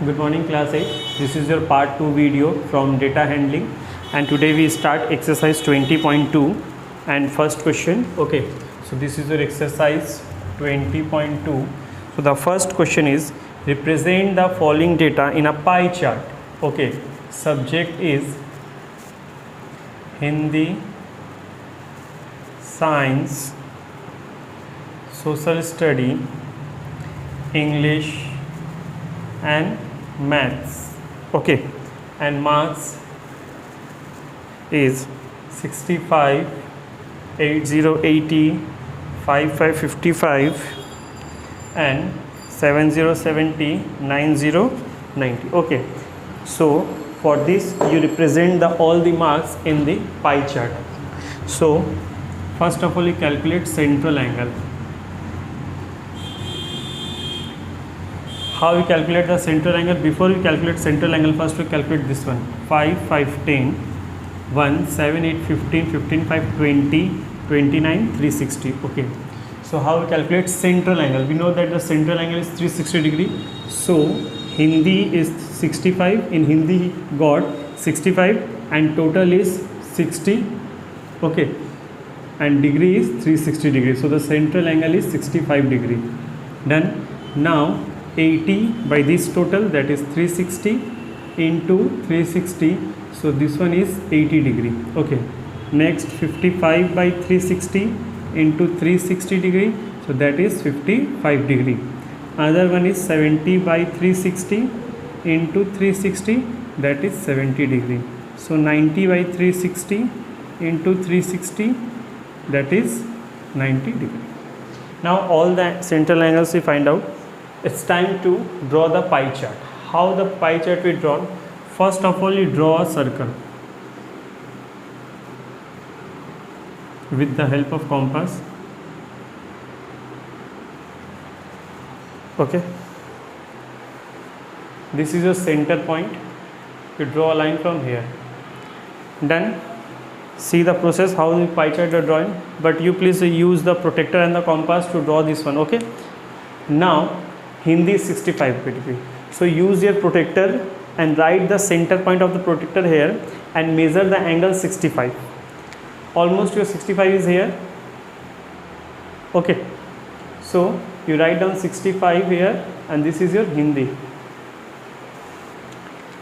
Good morning class 8. This is your part 2 video from data handling, and today we start exercise 20.2 and first question. Okay, so this is your exercise 20.2. So the first question is represent the following data in a pie chart. Okay, subject is Hindi, science, social study, English and maths. Okay, and marks is 65, 80, 80, 55, 55 and 70, 70, 90, 90. Okay, so for this you represent all the marks in the pie chart. So first of all you calculate central angle. How you calculate the central angle? Before you calculate central angle, first we calculate this one. 5, 5, 10, 1, 7, 8, 15, 15, 5, 20, 29, 360. Okay. So how we calculate central angle? We know that the central angle is 360 degree. So Hindi is 65. In Hindi he got 65 and total is 60. Okay. And degree is 360 degree. So the central angle is 65 degree. Done. Now 80 by this total, that is 360 into 360, so this one is 80 degree. Okay, next 55 by 360 into 360 degree, so that is 55 degree. Another one is 70 by 360 into 360, that is 70 degree. So 90 by 360 into 360, that is 90 degree. Now all the central angles we find out. It's time to draw the pie chart. How the pie chart we draw? First of all, you draw a circle with the help of compass. Okay. This is your center point. You draw a line from here. Done. See the process how the pie chart are drawing. But you please use the protractor and the compass to draw this one. Okay. Now Hindi is 65 degree. So use your protractor and write the center point of the protractor here and measure the angle 65. Almost your 65 is here. Okay. So you write down 65 here and this is your Hindi.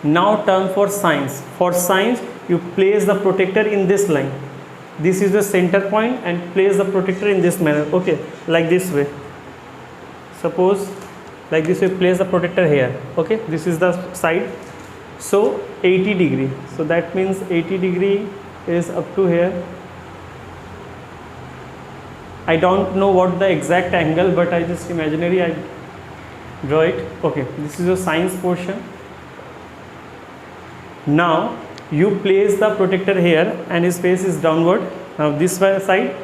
Now turn for science. For science you place the protractor in this line. This is the center point and place the protractor in this manner. Okay, like this way. Suppose like this we place the protector here. Okay, this is the side. So 80 degree, so that means 80 degree is up to here. I don't know what the exact angle, but I just imaginary I draw it. Okay, this is the science portion. Now you place the protector here and his face is downward. Now this side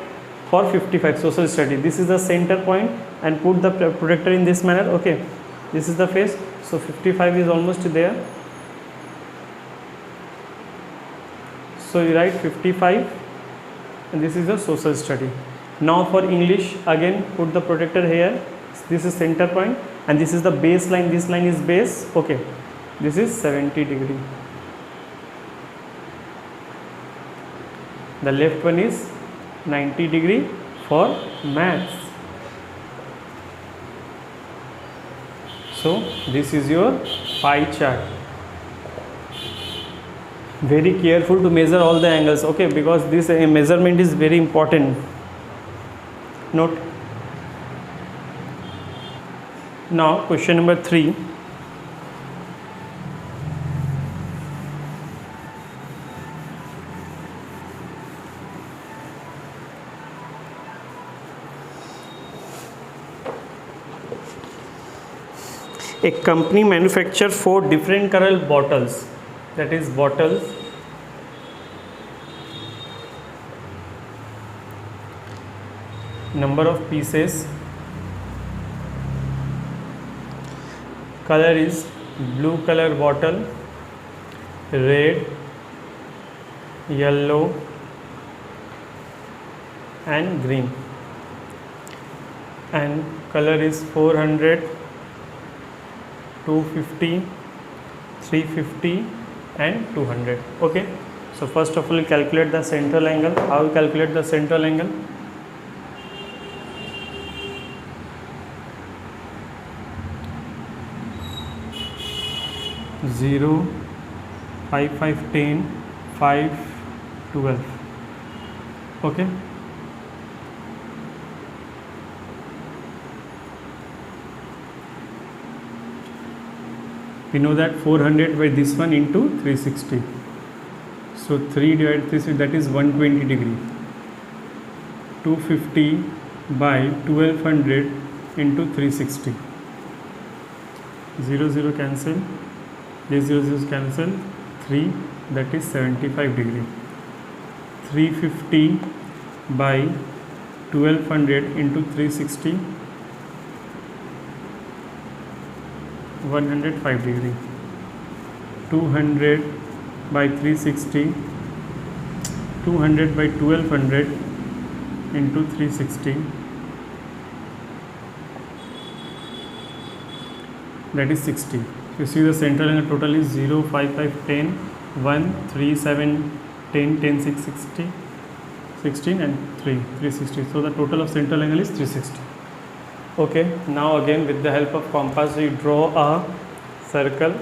for 55 social study, this is the center point and put the protector in this manner. Okay, this is the face, so 55 is almost there. So you write 55 and this is the social study. Now for English, again put the protector here. This is center point and this is the base line. This line is base. Okay, this is 70 degree. The left one is 90 degree for maths. So this is your pie chart. Very careful to measure all the angles. Okay, because this measurement is very important. Note. Now question number 3. A company manufactures 4 different color bottles, that is bottles, number of pieces, color is blue color bottle, red, yellow and green, and color is 400, 250, 350 and 200. Okay, so first of all you calculate the central angle. How you calculate the central angle? Zero, 5, 5, 10, 5, 12. Okay, we know that 400 by this one into 360. So 3 divided 360, that is 120 degree. 250 by 1200 into 360. 0, 0 cancel. These 0, 0 cancel. 3, that is 75 degree. 350 by 1200 into 360, 105 degree. 200 by 360, 200 by 1200 into 360, that is 60. You see the central angle total is 0, 5, 5, 10, 1, 3, 7, 10, 10, 6, 60, 16 and 3, 360. So the total of central angle is 360. Okay, now again with the help of compass we draw a circle,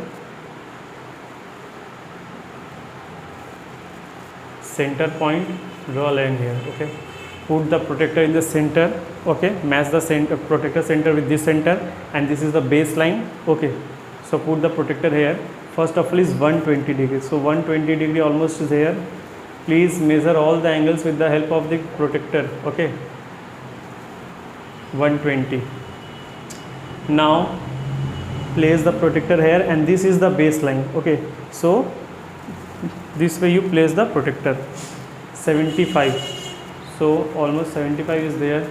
center point, draw a line here. Okay, put the protector in the center. Okay, match the center, protector center with this center, and this is the baseline. Okay, so put the protector here. First of all is 120 degree. So 120 degree almost is here. Please measure all the angles with the help of the protector. Okay, 120. Now place the protector here, and this is the baseline. Okay, so this way you place the protector. 75. So almost 75 is there.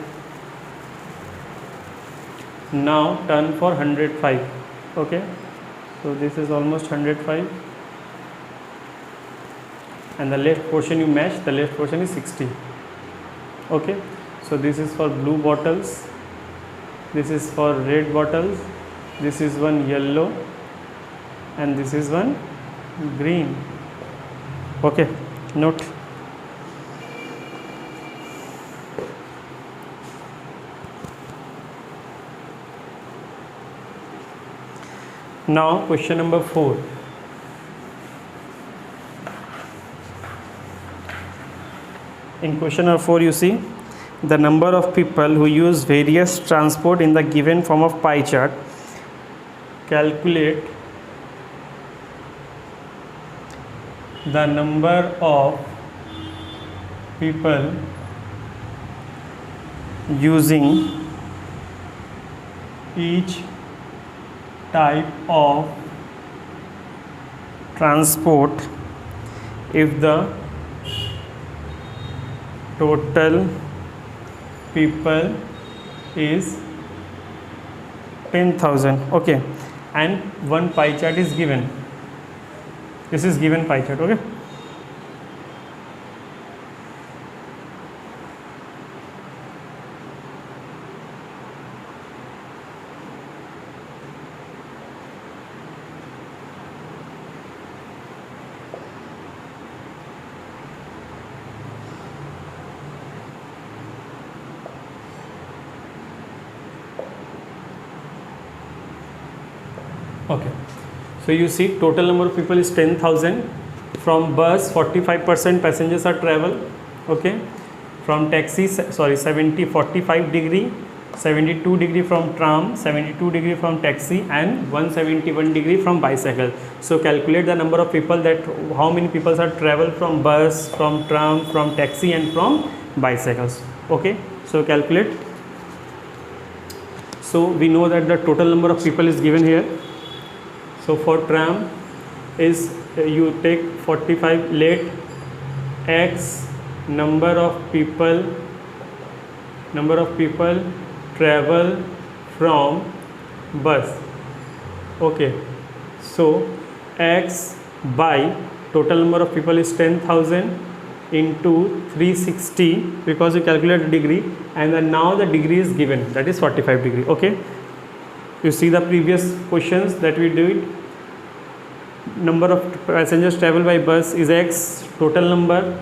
Now turn for 105. Okay, so this is almost 105, and the left portion you match. The left portion is 60. Okay, so this is for blue bottles, this is for red bottles, this is one yellow, and this is one green. Okay, note. Now question number 4. In question number 4 you see the number of people who use various transport in the given form of pie chart. Calculate the number of people using each type of transport if the total people is 10,000. Okay, and one pie chart is given. This is given pie chart. Okay, okay, so you see total number of people is 10,000. From bus 45% passengers are travel. Okay, from taxi 45 degree, 72 degree from tram, 72 degree from taxi, and 171 degree from bicycle. So calculate the number of people, that how many people are travel from bus, from tram, from taxi, and from bicycles. Okay, so calculate. So we know that the total number of people is given here. So for tram is you take 45, let x number of people travel from bus. Okay, so x by total number of people is 10,000 into 360, because you calculate the degree, and then now the degree is given, that is 45 degree. Okay, you see the previous questions that we did. number of passengers travel by bus is x, total number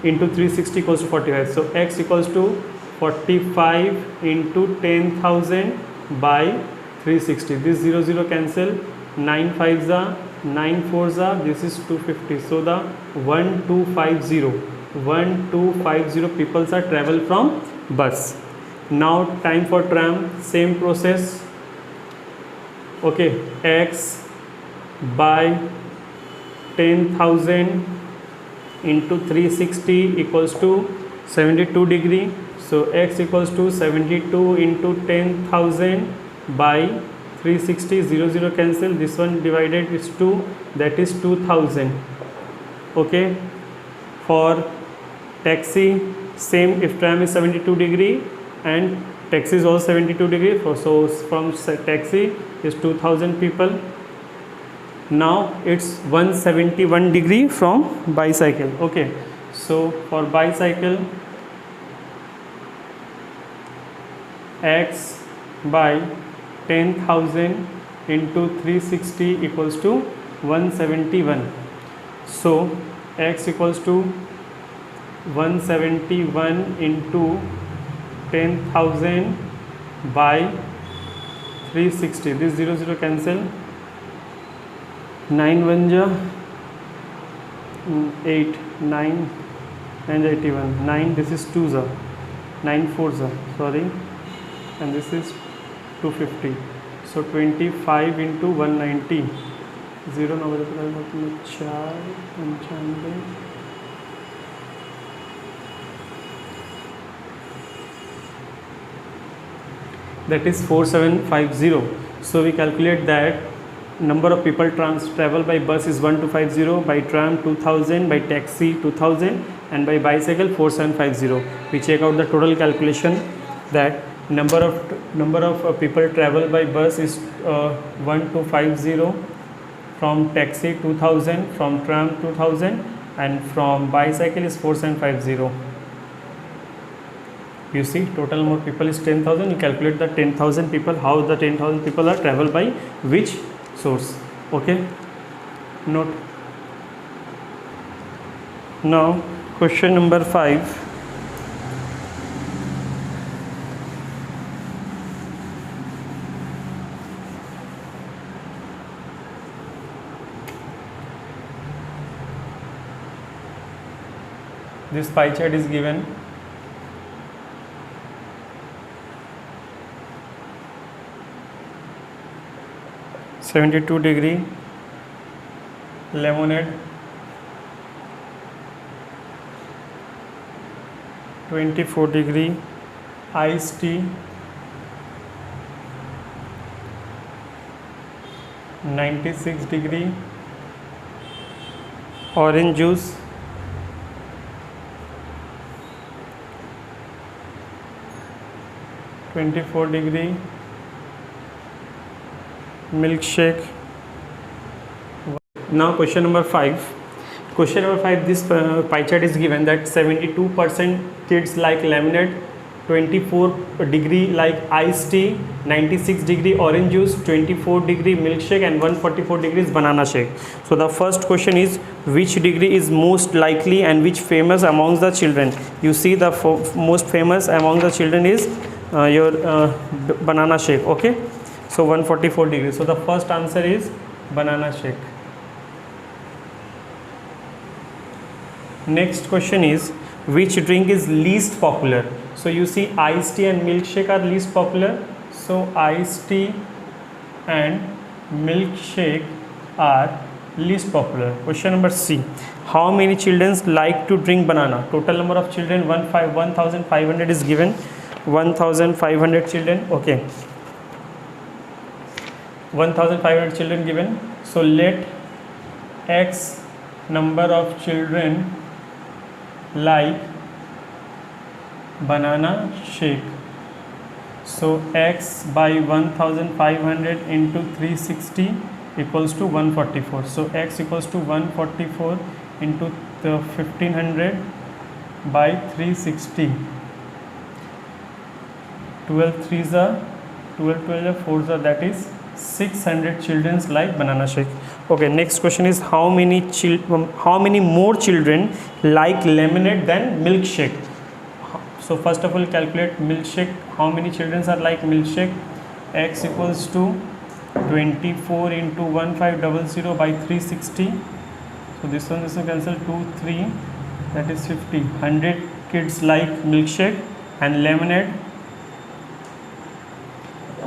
into 360 equals to 45. So x equals to 45 into 10,000 by 360. This 0 0 cancel, 9 5s are 9 4s are, this is 250. So the 1250 people are travel from bus. Now time for tram, same process. Okay, x by 10,000 into 360 equals to 72 degree. So x equals to 72 into 10,000 by 360, 0 0 cancel, this one divided is 2, that is 2000. Okay, for taxi same, if tram is 72 degree and taxi is also 72 degree, so from taxi is 2000 people. Now it's 171 degree from bicycle. Okay, so for bicycle, x by 10,000 into 360 equals to 171. So x equals to 171 into 10,000 by 360. This 0 0 cancel, 9 1 ja 8, 9 and 81, 9, this is 2 ja, 9 4 ja, sorry, and this is 250. So 25 into 190, 0 9 4 that is 4750. So we calculate that number of people travel by bus is 1250, by tram 2000, by taxi 2000, and by bicycle 4750. We check out the total calculation, that number of people travel by bus is 1250, from taxi 2000, from tram 2000, and from bicycle is 4750. You see, total number of people is 10,000. You calculate the 10,000 people, how the 10,000 people are travel by which source. Okay, note. Now question number 5. This pie chart is given. (72°) lemonade, 24° iced tea, 96° orange juice, 24° milkshake. Now question number 5. Question number 5, this pie chart is given that 72% kids like lemonade, 24° like iced tea, 96° orange juice, 24° milkshake, and 144° banana shake. So the first question is, which degree is most likely and which famous amongst the children? You see, the most famous among the children is your banana shake. Okay, so 144°. So the first answer is banana shake. Next question is, which drink is least popular? So you see, iced tea and milkshake are least popular. So iced tea and milkshake are least popular. Question number C. How many children like to drink banana? Total number of children 1,500 is given. 1,500 children. Okay, 1,500 children given. So let X number of children like banana shake. So X by 1,500 into 360 equals to 144. So X equals to 144 into the 1500 by 360. 12 3s are 12 12 4s are, that is 600 children like banana shake. Okay, next question is how many more children like lemonade than milkshake? So first of all, calculate milkshake. How many children are like milkshake? X equals to 24 into 1500 by 360. So this one cancel, 2 3, that is 50. 100 kids like milkshake, and lemonade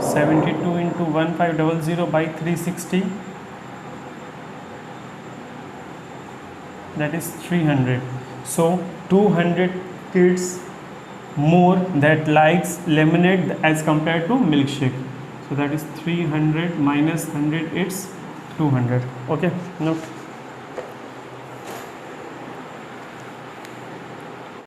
72 into 1500 by 360, that is 300. So 200 kids more that likes lemonade as compared to milkshake. So that is 300 minus 100, it's 200. Okay, now